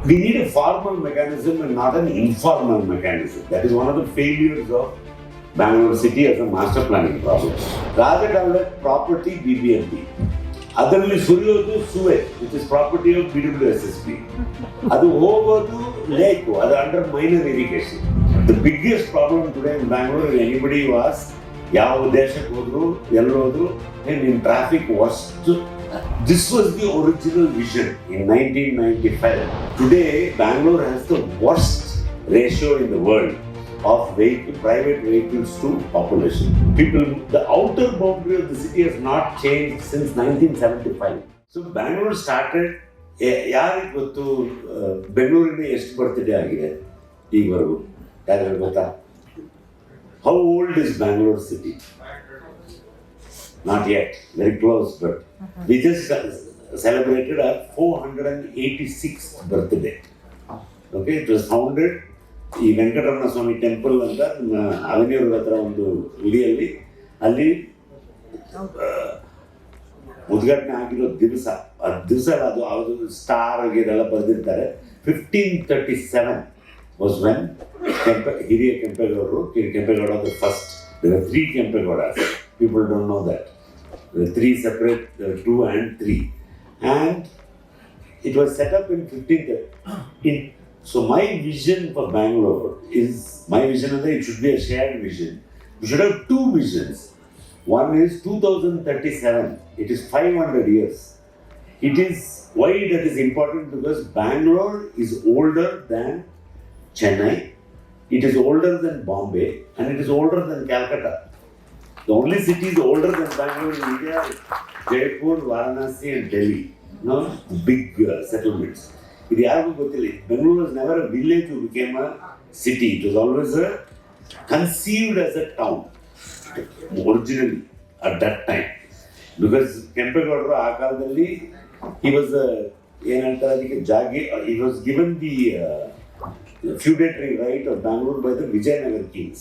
We need a formal mechanism and not an informal mechanism. That is one of the failures of Bangalore city as a master planning problem. Rather develop property BBMP. ಅದರಲ್ಲಿ ಸುರಿಯೋದು sewage which is property of BWSSB. ಅದು ಹೋಗೋದು lake, ಅದು under minor irrigation. The biggest problem today in Bangalore anybody was ಯಾವ ದೇಶಕ್ಕೆ ಹೋದ್ರು ಎಲ್ಲೋದ್ರು ನಿಮ್ಮ traffic worst. This was the original vision in 1995. Today, Bangalore has the worst ratio in the world of private vehicles to population. The outer boundary of the city has not changed since 1975. So Bangalore started, ಯಾರಿಗೆ ಗೊತ್ತು ಬೆಂಗಳೂರಿನ ಎಷ್ಟು birthday ಆಗಿದೆ ಈವರೆಗೂ? ಯಾರಿಗೆ ಗೊತ್ತಾ? How old is Bangalore city? Not yet, very close, but we just celebrated our 486th birthday. Okay, it was founded ಈ ವೆಂಕಟರಮಣ ಸ್ವಾಮಿ temple ಅಂತ ಅವೆನ್ಯೂರ್ ಹತ್ರ ಒಂದು ಗುಡಿಯಲ್ಲಿ, ಅಲ್ಲಿ ಉದ್ಘಾಟನೆ ಆಗಿರೋ ದಿವಸ, ಅದು ಸ್ಟಾರ್ ಇದೆಲ್ಲ ಬರೆದಿರ್ತಾರೆ. 1537 was when ಹಿರಿಯ ಕೆಂಪೇಗೌಡರು the first. There were 3 Kempegowdas. People don't know that. There were 3 separate, 2 and 3. And it was set up in 1530. So my vision for Bangalore is, it should be a shared vision. We should have 2 visions. One is 2037. It is 500 years. It is, why that is important? Because Bangalore is older than Chennai. It is older than Bombay, and it is older than Calcutta. The only cities older than Bangalore in India is Jaipur, Varanasi and Delhi. No, big settlements. Bangalore was never a village who became a city. It was always conceived as a town, originally, at that time. Because Kempegowda Akaldalli, he was given the feudatory right of Bangalore by the Vijayanagar kings.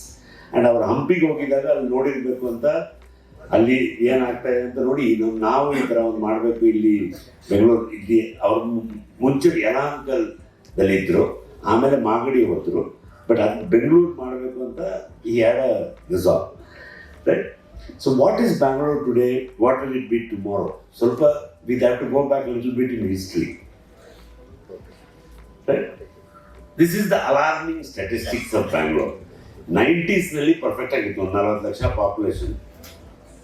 And our ಹಂಪಿಗೆ ಹೋಗಿದಾಗ ಅಲ್ಲಿ ನೋಡಿರ್ಬೇಕು ಅಂತ, ಅಲ್ಲಿ ಏನಾಗ್ತಾ ಇದೆ ಅಂತ ನೋಡಿ ನಾವು ಈ ಥರ ಒಂದು ಮಾಡಬೇಕು ಇಲ್ಲಿ ಬೆಂಗಳೂರು. ಇಲ್ಲಿ ಅವ್ರ ಮುಂಚೆ ಯಲಹಂಕದಲ್ಲಿ ಇದ್ರು, ಆಮೇಲೆ ಮಾಗಡಿ ಹೋದ್ರು, ಬಟ್ ಅದು ಬೆಂಗಳೂರು ಮಾಡಬೇಕು ಅಂತ ಈ had a resolve, right? So what is Bangalore today? What will it be tomorrow? ಸ್ವಲ್ಪ we have to go back little bit in history, right? This is the alarming statistics of Bangalore. 90s ನಲ್ಲಿ perfect ಆಗಿತ್ತು, 40 lakh population,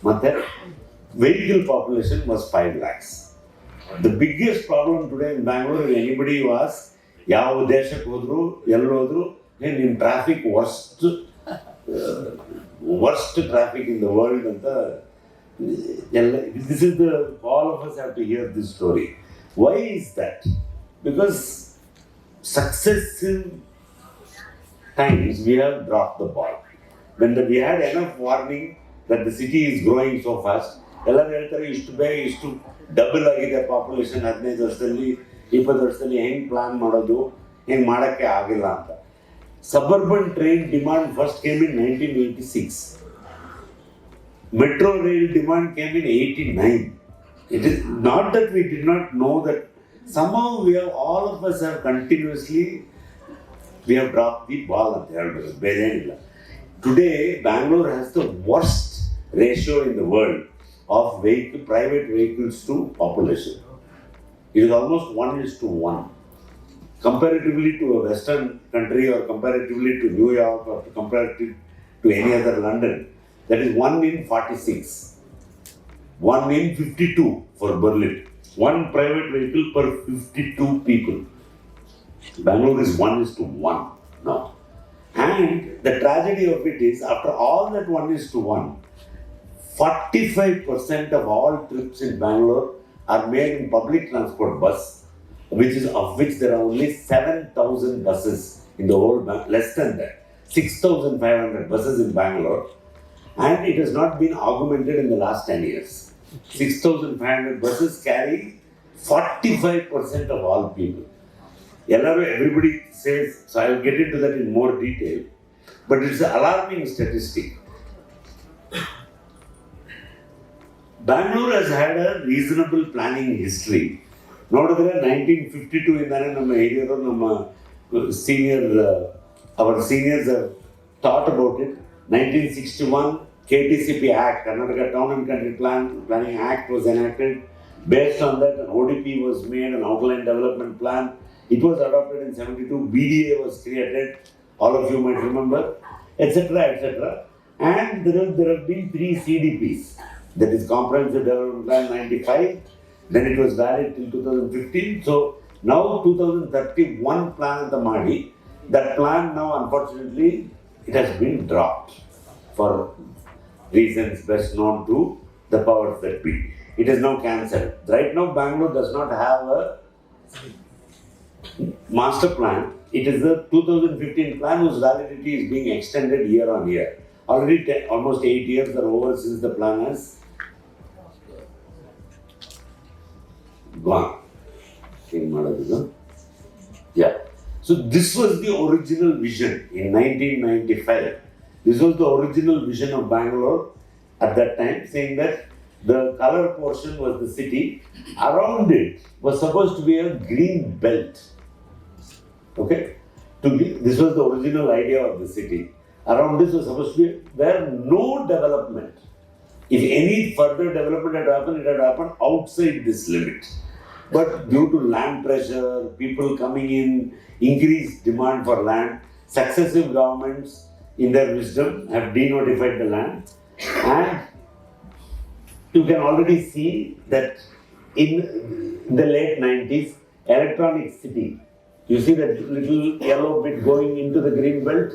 ಮತ್ತೆ vehicle population was 5 lakhs. The biggest problem today in Bangalore, anybody was ಯಾವ ದೇಶಕ್ಕೆ ಹೋದ್ರು ಎಲ್ಲೋದ್ರು ನಿಮ್ಮ traffic worst traffic in the world ಅಂತ ಎಲ್ಲ. This is the, all of us have to hear this story. Why is that? Because successive times we have dropped the ball. When we had enough warning that the city is growing so fast, ಎಲ್ಲರೂ ಹೇಳ್ತಾರೆ ಇಷ್ಟು double ಆಗಿದೆ population 15 ವರ್ಷದಲ್ಲಿ 20 ವರ್ಷದಲ್ಲಿ, ಹೆಂಗೆ plan ಮಾಡೋದು, ಹೆಂಗೆ ಮಾಡೋಕ್ಕೆ ಆಗಿಲ್ಲ ಅಂತ. Suburban train demand first came in 1986. Metro rail demand came in 89. It is not that we did not know that. Somehow all of us have continuously, we have dropped the ball ಅಂತ ಹೇಳ್ಬೋದು, ಬೇರೆ ಏನಿಲ್ಲ. Today, Bangalore has the worst ratio in the world of private vehicles to population. It is almost 1:1. Comparatively to a Western country, or comparatively to New York, or comparatively to any other London, that is 1 in 46. 1 in 52 for Berlin. 1 private vehicle per 52 people. Bangalore is 1:1 now. And the tragedy of it is, after all that 1:1, 45% of all trips in Bangalore are made in public transport bus, of which there are only 7,000 buses in the whole less than that. 6,500 buses in Bangalore, and it has not been augmented in the last 10 years. 6,500 buses carry 45% of all people. Everybody says, so I'll get into that in more detail, but it's an alarming statistic. Bangalore has had a reasonable planning history ನೋಡಿದ್ರೆ 1952 ಇಂದಾನೆ ನಮ್ಮ ಹಿರಿಯರು ನಮ್ಮ senior our seniors have thought about it. 1961 KTCP Act, Karnataka Town and Country Planning Act was enacted. Based on that, an ODP was made, an outline development plan. It was adopted in 72. BDA was created. All of you might remember, etc., etc. And there have been 3 CDPs. That is Comprehensive Development Plan 95. Then it was valid till 2015. So now 2031 plan at the Madi. That plan now, unfortunately, it has been dropped for reasons best known to the powers that be. It is now cancelled. Right now, Bangalore does not have a master plan. It is the 2015 plan whose validity is being extended year on year. Already almost 8 years are over since the plan has gone. Yeah. So this was the original vision in 1995. This was the original vision of Bangalore at that time, saying that the color portion was the city. Around it was supposed to be a green belt. Okay? This was the original idea of the city. Around this was supposed to be where no development. If any further development had happened, it had happened outside this limit. But due to land pressure, people coming in, increased demand for land, successive governments, in their wisdom, have denotified the land. And you can already see that in the late 90s, electronic city, you see that little yellow bit going into the green belt,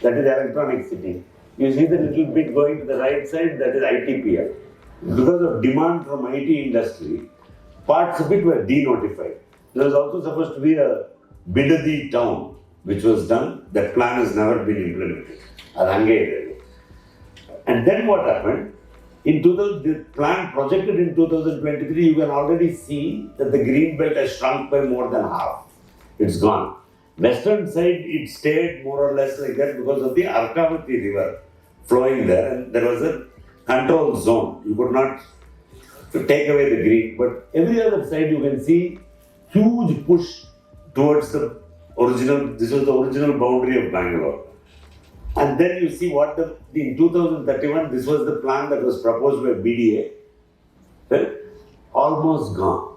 that is electronic city. You see the little bit going to the right side, that is ITPL. Because of demand from IT industry, parts of it were denotified. There was also supposed to be a Bidadi town, which was done. That plan has never been implemented. And then what happened? The plan projected in 2023, you can already see that the green belt has shrunk by more than half. It's gone. Western side, it stayed more or less like that because of the Arkavati river flowing there, and there was a control zone. You could not take away the green, but every other side you can see huge push towards the original. This was the original boundary of Bangalore. And then you see what in 2031, this was the plan that was proposed by BDA. Well, almost gone.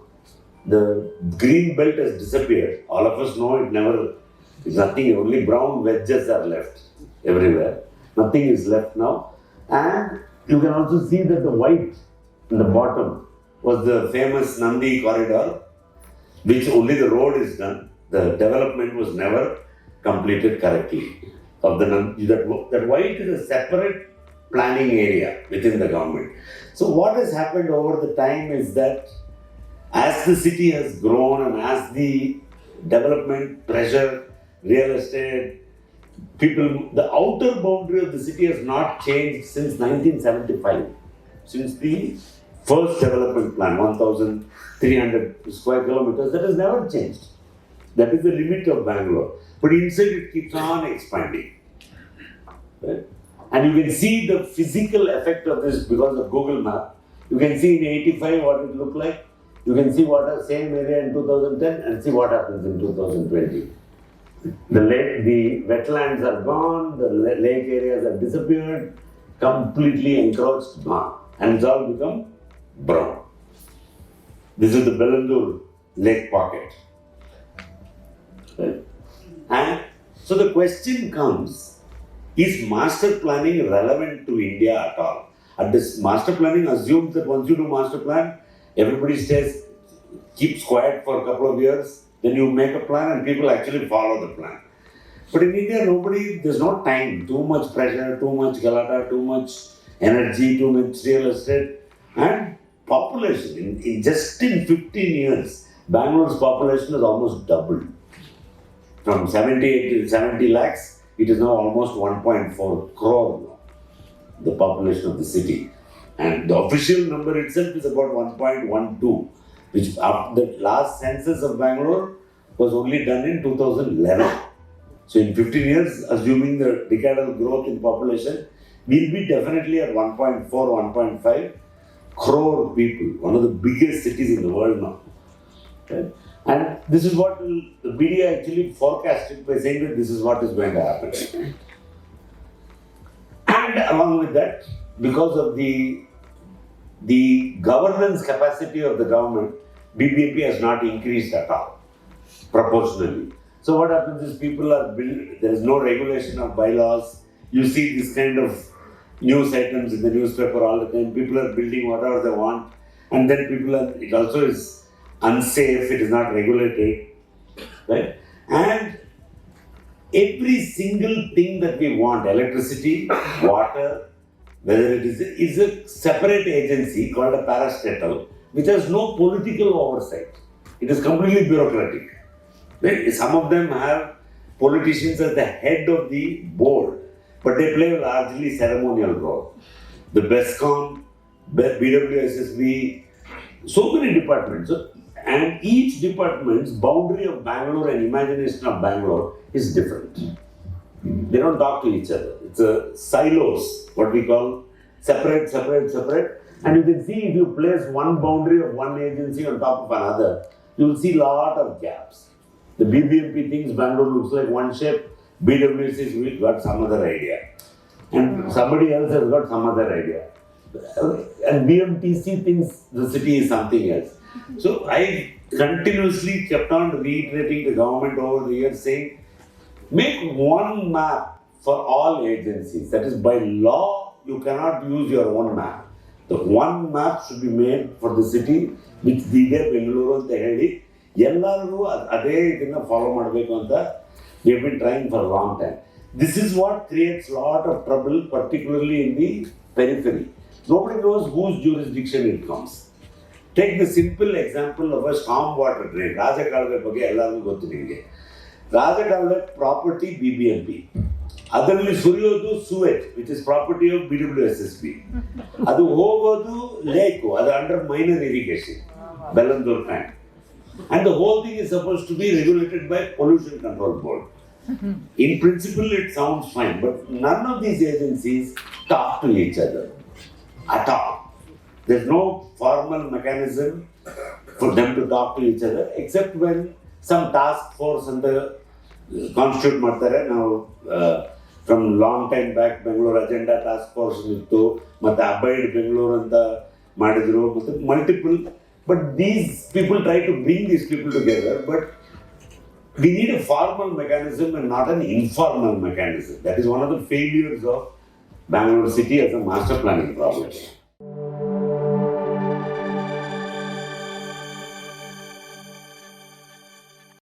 The green belt has disappeared. All of us know it never, nothing, only brown wedges are left everywhere. Nothing is left now. And you can also see that the white in the bottom was the famous Nandi corridor, which only the road is done. The development was never completed correctly. That white is a separate planning area within the government. So what has happened over the time is that as the city has grown and as the development pressure, real estate, people, the outer boundary of the city has not changed since 1975. Since the first development plan, 1,300 square kilometers, that has never changed. That is the limit of Bangalore. But inside it keeps on expanding. Right? And you can see the physical effect of this because of Google Map. You can see in 85 what it looked like. You can see what the same area in 2010 and see what happens in 2020. The wetlands are gone, the lake areas have disappeared, completely encroached, gone. And it's all become brown. This is the Bellandur lake pocket. Right? And so the question comes, is master planning relevant to India at all? And this master planning assumes that once you do master plan, everybody keeps quiet for a couple of years, then you make a plan and people actually follow the plan. But in India, there's no time, too much pressure, too much galata, too much energy, too much real estate, and population. Just in 15 years, Bangalore's population has almost doubled. From 70 lakhs, it is now almost 1.4 crore now, the population of the city. And the official number itself is about 1.12, which the last census of Bangalore was only done in 2011. So in 15 years, assuming the decadal growth in population, we'll be definitely at 1.4, 1.5 crore people, one of the biggest cities in the world now. Right? And this is what the media actually forecasted by saying that this is what is going to happen. And along with that, because of the governance capacity of the government, BBMP has not increased at all, proportionally. So what happens is people are there is no regulation of bylaws. You see this kind of news items in the newspaper all the time. People are building whatever they want, and then it also is unsafe, it is not regulated, right? And every single thing that we want, electricity, water, whether it is a separate agency called a parastatal, which has no political oversight. It is completely bureaucratic. Right? Some of them have politicians at the head of the board, but they play a largely ceremonial role. The BESCOM, BWSSB, so many departments. And each department's boundary of Bangalore and imagination of Bangalore is different. They don't talk to each other. It's a silos, what we call separate. And you can see if you place one boundary of one agency on top of another, you will see a lot of gaps. The BBMP thinks Bangalore looks like one shape, BWS's we got some other idea. And somebody else has got some other idea. And BMTC thinks the city is something else. So I continuously kept on reiterating the government over the years saying, make one map for all agencies. That is, by law, you cannot use your own map. The one map should be made for the city, which Diga, Bangalore ಅಂತ ಹೇಳಿ ಎಲ್ಲರೂ ಅದೇ ಇದನ್ನ follow ಮಾಡಬೇಕು ಅಂತ we have been trying for a long time. This is what creates a lot of trouble, particularly in the periphery. Nobody knows whose jurisdiction it comes. Take the simple example of a storm water drain. ರಾಜಕಾಲುವೆ ಬಗ್ಗೆ ಎಲ್ಲರಿಗೂ ಗೊತ್ತು ನಿಮಗೆ. ರಾಜಕಾಲುವೆ property BBMP. ಅದರಲ್ಲಿ ಸುರಿಯೋದು sewage, which is property of BWSSB. ಅದು ಹೋಗೋದು ಲೇಕು, ಅದು under minor irrigation, Bellandur tank. And the whole thing is supposed to be regulated by Pollution Control Board. In principle, it sounds fine, but none of these agencies talk to each other at all. There's no formal mechanism for them to talk to each other, except when some task force and the constitute ಮಾಡ್ತಾರೆ. Now, from long time back, Bangalore Agenda Task Force ಇತ್ತು, ಮತ್ತೆ Abide Bangalore ಅಂತ ಮಾಡಿದ್ರು, ಮತ್ತೆ multiple. But these people try to bring these people together, but we need a formal mechanism and not an informal mechanism. That is one of the failures of Bangalore city as a master planning problem.